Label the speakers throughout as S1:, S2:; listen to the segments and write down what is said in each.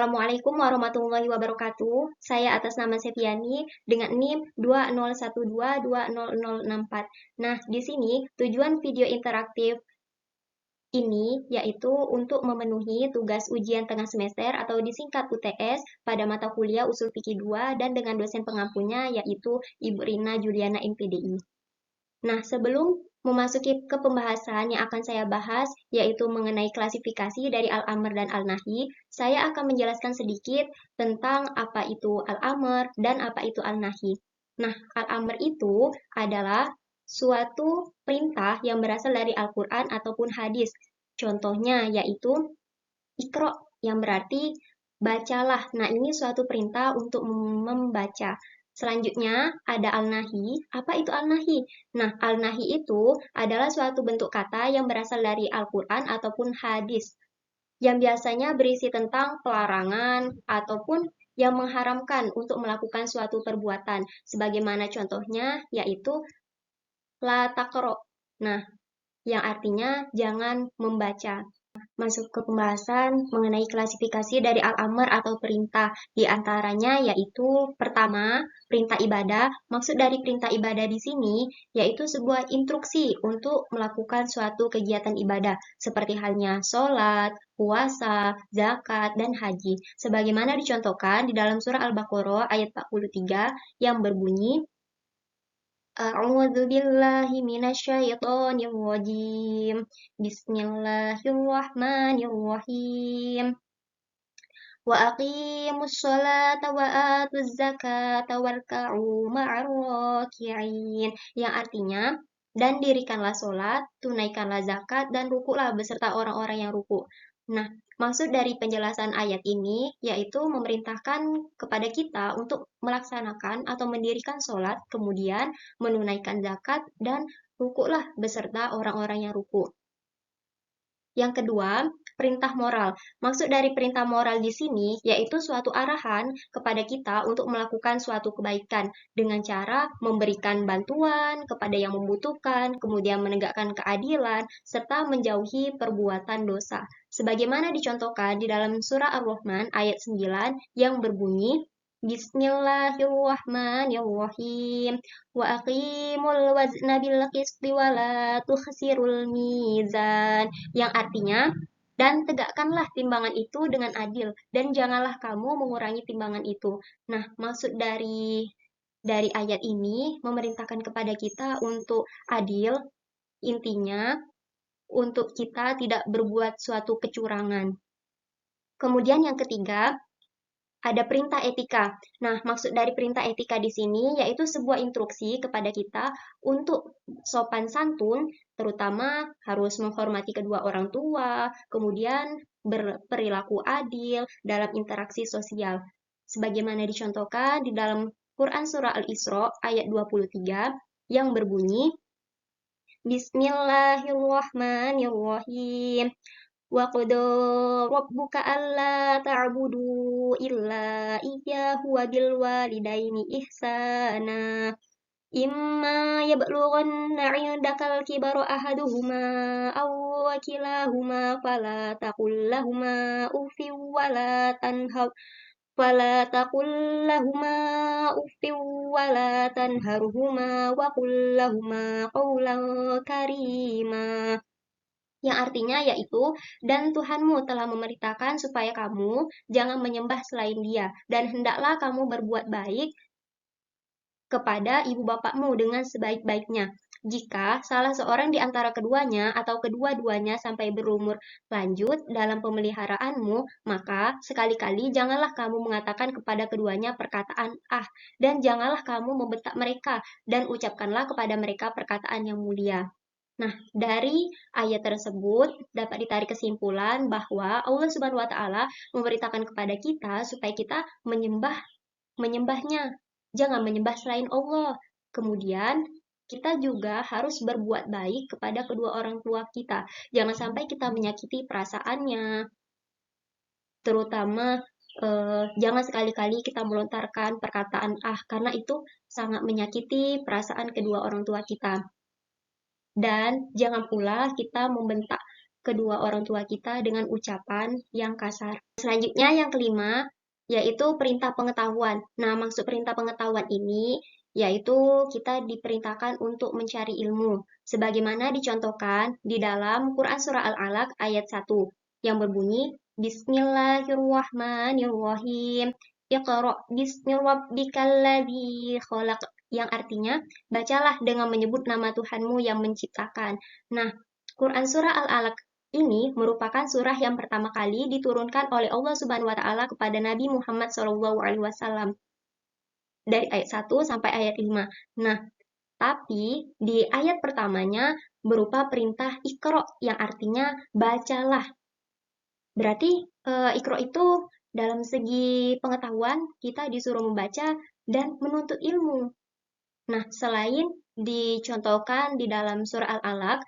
S1: Assalamualaikum warahmatullahi wabarakatuh. Saya atas nama Seviani dengan NIM 2012200064. Nah, di sini tujuan video interaktif ini yaitu untuk memenuhi tugas ujian tengah semester atau disingkat UTS pada mata kuliah Usul Fikih 2 dan dengan dosen pengampunya yaitu Ibu Rina Juliana MPDI. Nah, sebelum memasuki ke pembahasan yang akan saya bahas, yaitu mengenai klasifikasi dari Al-Amr dan Al-Nahi, saya akan menjelaskan sedikit tentang apa itu Al-Amr dan apa itu Al-Nahi. Nah, Al-Amr itu adalah suatu perintah yang berasal dari Al-Quran ataupun hadis. Contohnya yaitu Iqra, yang berarti bacalah. Nah, ini suatu perintah untuk membaca. Selanjutnya ada al-nahi. Apa itu al-nahi? Nah, al-nahi itu adalah suatu bentuk kata yang berasal dari Al-Quran ataupun hadis, yang biasanya berisi tentang pelarangan ataupun yang mengharamkan untuk melakukan suatu perbuatan. Sebagaimana contohnya, yaitu la taqra. Nah, yang artinya jangan membaca. Masuk ke pembahasan mengenai klasifikasi dari al-amr atau perintah. Di antaranya yaitu pertama, perintah ibadah. Maksud dari perintah ibadah di sini yaitu sebuah instruksi untuk melakukan suatu kegiatan ibadah seperti halnya sholat, puasa, zakat, dan haji. Sebagaimana dicontohkan di dalam surah Al-Baqarah ayat 43 yang berbunyi A'udzu billahi minasyaitonir rajim. Bismillahirrahmanirrahim. Wa aqimus sholata wa atuz zakata warka'u ma'ar raki'in. Yang artinya, dan dirikanlah sholat, tunaikanlah zakat, dan rukuklah beserta orang-orang yang rukuk. Nah, maksud dari penjelasan ayat ini yaitu memerintahkan kepada kita untuk melaksanakan atau mendirikan sholat, kemudian menunaikan zakat, dan rukuklah beserta orang-orang yang rukuk. Yang kedua, perintah moral. Maksud dari perintah moral di sini yaitu suatu arahan kepada kita untuk melakukan suatu kebaikan dengan cara memberikan bantuan kepada yang membutuhkan, kemudian menegakkan keadilan, serta menjauhi perbuatan dosa. Sebagaimana dicontohkan di dalam surah Ar-Rahman ayat 9 yang berbunyi, Bismillahirrahmanirrahim. Wa aqimul wazna bil qisti wa la tukhsirul mizan. Yang artinya, dan tegakkanlah timbangan itu dengan adil, dan janganlah kamu mengurangi timbangan itu. Nah, maksud dari ayat ini memerintahkan kepada kita untuk adil, intinya untuk kita tidak berbuat suatu kecurangan. Kemudian yang ketiga, ada perintah etika. Nah, maksud dari perintah etika di sini yaitu sebuah instruksi kepada kita untuk sopan santun, terutama harus menghormati kedua orang tua, kemudian berperilaku adil dalam interaksi sosial. Sebagaimana dicontohkan di dalam Quran Surah Al-Isra ayat 23 yang berbunyi, Bismillahirrahmanirrahim. Wa qada rabbuka alla ta'budu illa iyyahu wa bil walidaini ihsana. Imma yablughanna 'indakal kibara ahaduhuma aw kilahuma fala taqul lahumā uffin wa la tanharhuma wa qul lahumā qawlan karīmā. Yang artinya yaitu, dan Tuhanmu telah memerintahkan supaya kamu jangan menyembah selain Dia, dan hendaklah kamu berbuat baik kepada ibu bapakmu dengan sebaik-baiknya. Jika salah seorang di antara keduanya atau kedua-duanya sampai berumur lanjut dalam pemeliharaanmu, maka sekali-kali janganlah kamu mengatakan kepada keduanya perkataan "ah", dan janganlah kamu membentak mereka, dan ucapkanlah kepada mereka perkataan yang mulia. Nah, dari ayat tersebut dapat ditarik kesimpulan bahwa Allah Subhanahu wa taala memerintahkan kepada kita supaya kita menyembahnya. Jangan menyembah selain Allah. Kemudian kita juga harus berbuat baik kepada kedua orang tua kita. Jangan sampai kita menyakiti perasaannya. Terutama jangan sekali-kali kita melontarkan perkataan "ah", karena itu sangat menyakiti perasaan kedua orang tua kita. Dan jangan pula kita membentak kedua orang tua kita dengan ucapan yang kasar. Selanjutnya yang kelima, yaitu perintah pengetahuan. Nah, maksud perintah pengetahuan ini yaitu kita diperintahkan untuk mencari ilmu, sebagaimana dicontohkan di dalam Quran Surah Al-Alaq ayat 1, yang berbunyi, Bismillahirrahmanirrahim, Iqra' bismi rabbikal ladzi khalaq, yang artinya, bacalah dengan menyebut nama Tuhanmu yang menciptakan. Nah, Quran Surah Al-Alaq ini merupakan surah yang pertama kali diturunkan oleh Allah Subhanahu wa taala kepada Nabi Muhammad SAW dari ayat 1 sampai ayat 5. Nah, tapi di ayat pertamanya berupa perintah Iqra yang artinya bacalah. Berarti Iqra itu dalam segi pengetahuan kita disuruh membaca dan menuntut ilmu. Nah, selain dicontohkan di dalam surah Al-Alaq,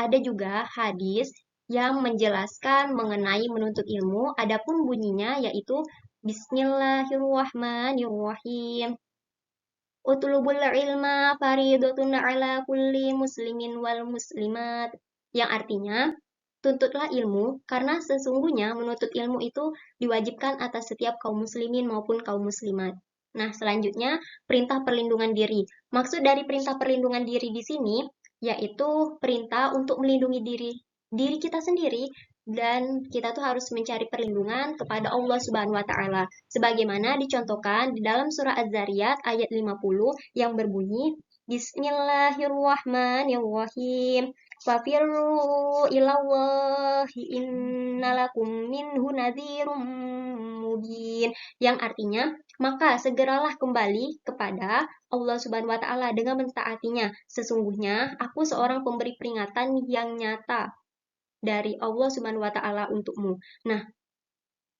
S1: ada juga hadis yang menjelaskan mengenai menuntut ilmu, adapun bunyinya yaitu Bismillahirrahmanirrahim. Utlubul ilma faridatun ala kulli muslimin wal muslimat. Yang artinya, tuntutlah ilmu, karena sesungguhnya menuntut ilmu itu diwajibkan atas setiap kaum muslimin maupun kaum muslimat. Nah, selanjutnya, perintah perlindungan diri. Maksud dari perintah perlindungan diri di sini, yaitu perintah untuk melindungi diri kita sendiri, dan kita tuh harus mencari perlindungan kepada Allah Subhanahu wa taala. Sebagaimana dicontohkan di dalam surah Az-Zariyat ayat 50 yang berbunyi Bismillahirrahmanirrahim. Fafirru ilallahi innalakum minhu nadhirum mubin. Yang artinya, maka segeralah kembali kepada Allah Subhanahu wa taala dengan mentaatinya. Sesungguhnya aku seorang pemberi peringatan yang nyata dari Allah Subhanahu wa taala untukmu. Nah,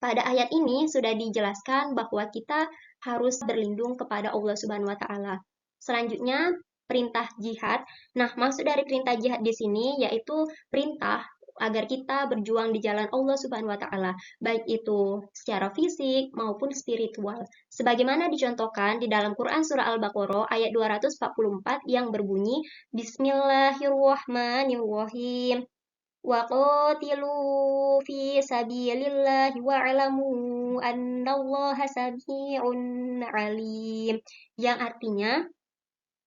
S1: pada ayat ini sudah dijelaskan bahwa kita harus berlindung kepada Allah Subhanahu wa taala. Selanjutnya, perintah jihad. Nah, maksud dari perintah jihad di sini yaitu perintah agar kita berjuang di jalan Allah Subhanahu wa taala, baik itu secara fisik maupun spiritual. Sebagaimana dicontohkan di dalam Quran surah Al-Baqarah ayat 244 yang berbunyi Bismillahirrahmanirrahim. وَقَاتِلُوا فِي سَبِيلِ اللَّهِ وَاعْلَمُوا أَنَّ اللَّهَ سَمِيعٌ عَلِيمٌ, yang artinya,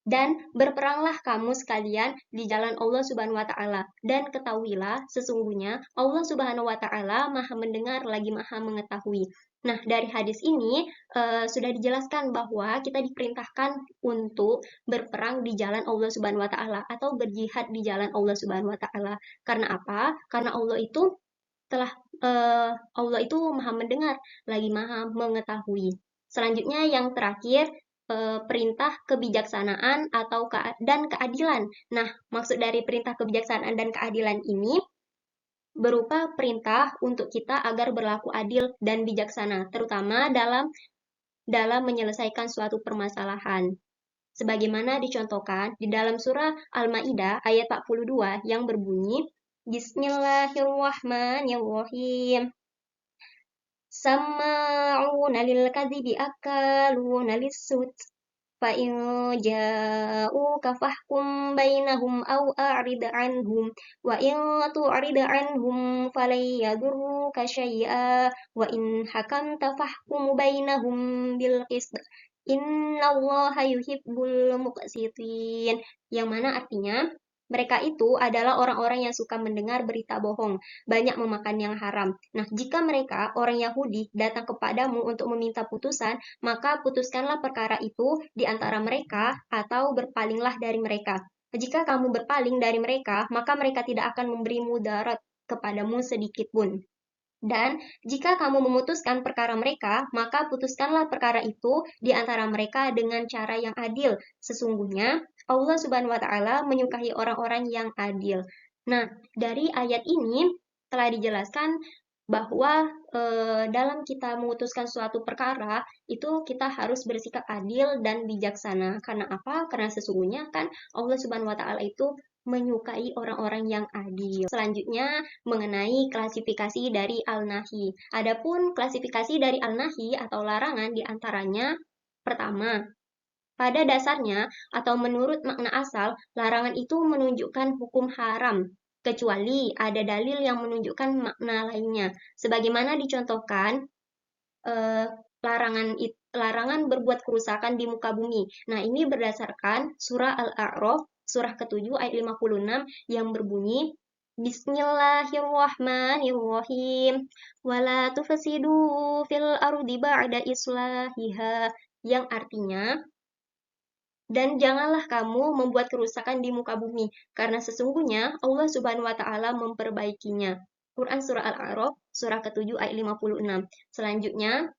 S1: dan berperanglah kamu sekalian di jalan Allah Subhanahu wa taala, dan ketahuilah sesungguhnya Allah Subhanahu wa taala Maha mendengar lagi Maha mengetahui. Nah, dari hadis ini sudah dijelaskan bahwa kita diperintahkan untuk berperang di jalan Allah Subhanahu wa taala atau berjihad di jalan Allah Subhanahu wa taala. Karena apa? Karena telah Allah itu Maha mendengar lagi Maha mengetahui. Selanjutnya yang terakhir, perintah kebijaksanaan dan keadilan. Nah, maksud dari perintah kebijaksanaan dan keadilan ini berupa perintah untuk kita agar berlaku adil dan bijaksana, terutama dalam menyelesaikan suatu permasalahan. Sebagaimana dicontohkan di dalam surah Al-Maidah ayat 42 yang berbunyi Bismillahirrahmanirrahim. Sama'una lil kadhibi akaluna lis-sut. فَإِنْ جَاءُوكَ فَاحْكُمْ بَيْنَهُمْ أَوْ أَعْرِضْ عَنْهُمْ وَإِنْ تُعْرِضْ عَنْهُمْ فَلَنْ يَضُرُّوكَ شَيْئًا وَإِنْ حَكَمْتَ فَاحْكُمْ بَيْنَهُمْ بِالْقِسْطِ إِنَّ اللَّهَ يُحِبُّ الْمُقْسِطِينَ, yang mana artinya mereka itu adalah orang-orang yang suka mendengar berita bohong, banyak memakan yang haram. Nah, jika mereka, orang Yahudi, datang kepadamu untuk meminta putusan, maka putuskanlah perkara itu di antara mereka atau berpalinglah dari mereka. Jika kamu berpaling dari mereka, maka mereka tidak akan memberi mudarat kepadamu sedikit pun. Dan jika kamu memutuskan perkara mereka, maka putuskanlah perkara itu di antara mereka dengan cara yang adil. Sesungguhnya Allah Subhanahu wa taala menyukai orang-orang yang adil. Nah, dari ayat ini telah dijelaskan bahwa dalam kita memutuskan suatu perkara itu kita harus bersikap adil dan bijaksana. Karena apa? Karena sesungguhnya kan Allah Subhanahu wa taala itu menyukai orang-orang yang adil. Selanjutnya mengenai klasifikasi dari al-nahi. Adapun klasifikasi dari al-nahi atau larangan diantaranya pertama, pada dasarnya atau menurut makna asal, larangan itu menunjukkan hukum haram. kecuali ada dalil yang menunjukkan makna lainnya. Sebagaimana dicontohkan, eh, larangan berbuat kerusakan di muka bumi. Nah, ini berdasarkan surah Al-A'raf, surah ke-7 ayat 56 yang berbunyi, Bismillahirrahmanirrahim. Wala tufsidu fil ardi ba'da islahiha. Yang artinya, dan janganlah kamu membuat kerusakan di muka bumi, karena sesungguhnya Allah Subhanahu wa Ta'ala memperbaikinya. Quran Surah Al-A'raf, surah ke-7 ayat 56. Selanjutnya,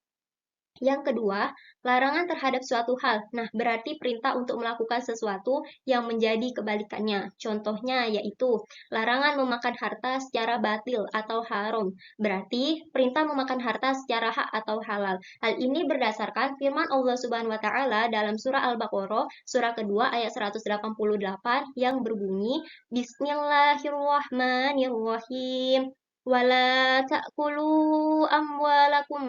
S1: yang kedua, larangan terhadap suatu hal. Nah, berarti perintah untuk melakukan sesuatu yang menjadi kebalikannya. Contohnya yaitu larangan memakan harta secara batil atau haram. Berarti perintah memakan harta secara hak atau halal. Hal ini berdasarkan firman Allah Subhanahu wa taala dalam surah Al-Baqarah, surah kedua ayat 188 yang berbunyi Bismillahirrahmanirrahim. Wala ta'kulu amwalakum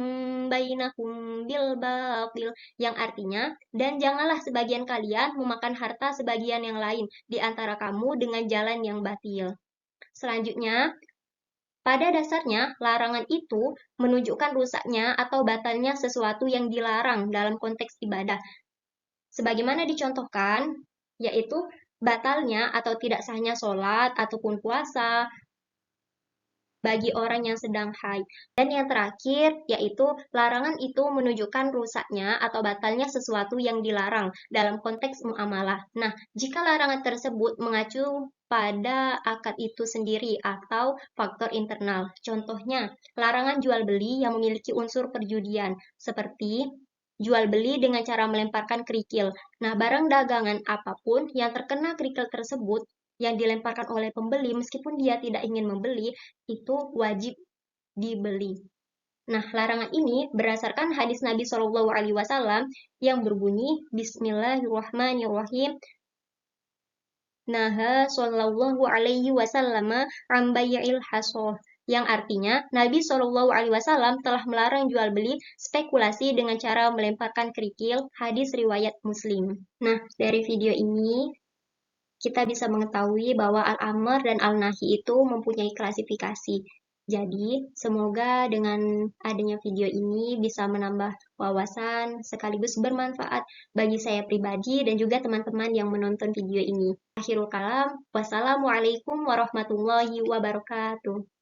S1: bainakum bil batil, yang artinya, dan janganlah sebagian kalian memakan harta sebagian yang lain di antara kamu dengan jalan yang batil. Selanjutnya, pada dasarnya, larangan itu menunjukkan rusaknya atau batalnya sesuatu yang dilarang dalam konteks ibadah. Sebagaimana dicontohkan, yaitu batalnya atau tidak sahnya sholat ataupun puasa, bagi orang yang sedang haid. Dan yang terakhir, yaitu larangan itu menunjukkan rusaknya atau batalnya sesuatu yang dilarang dalam konteks muamalah. Nah, jika larangan tersebut mengacu pada akad itu sendiri atau faktor internal. Contohnya, larangan jual beli yang memiliki unsur perjudian, seperti jual beli dengan cara melemparkan kerikil. Nah, barang dagangan apapun yang terkena kerikil tersebut yang dilemparkan oleh pembeli, meskipun dia tidak ingin membeli, itu wajib dibeli. Nah, larangan ini berdasarkan hadis Nabi Shallallahu Alaihi Wasallam yang berbunyi Bismillahirrahmanirrahim. Naha Shallallahu Alaihi Wasallam an bai'il hasoh, yang artinya Nabi Shallallahu Alaihi Wasallam telah melarang jual beli spekulasi dengan cara melemparkan kerikil. Hadis riwayat Muslim. Nah, dari video ini kita bisa mengetahui bahwa Al-Amr dan Al-Nahi itu mempunyai klasifikasi. Jadi, semoga dengan adanya video ini bisa menambah wawasan sekaligus bermanfaat bagi saya pribadi dan juga teman-teman yang menonton video ini. Akhirul kalam, wassalamualaikum warahmatullahi wabarakatuh.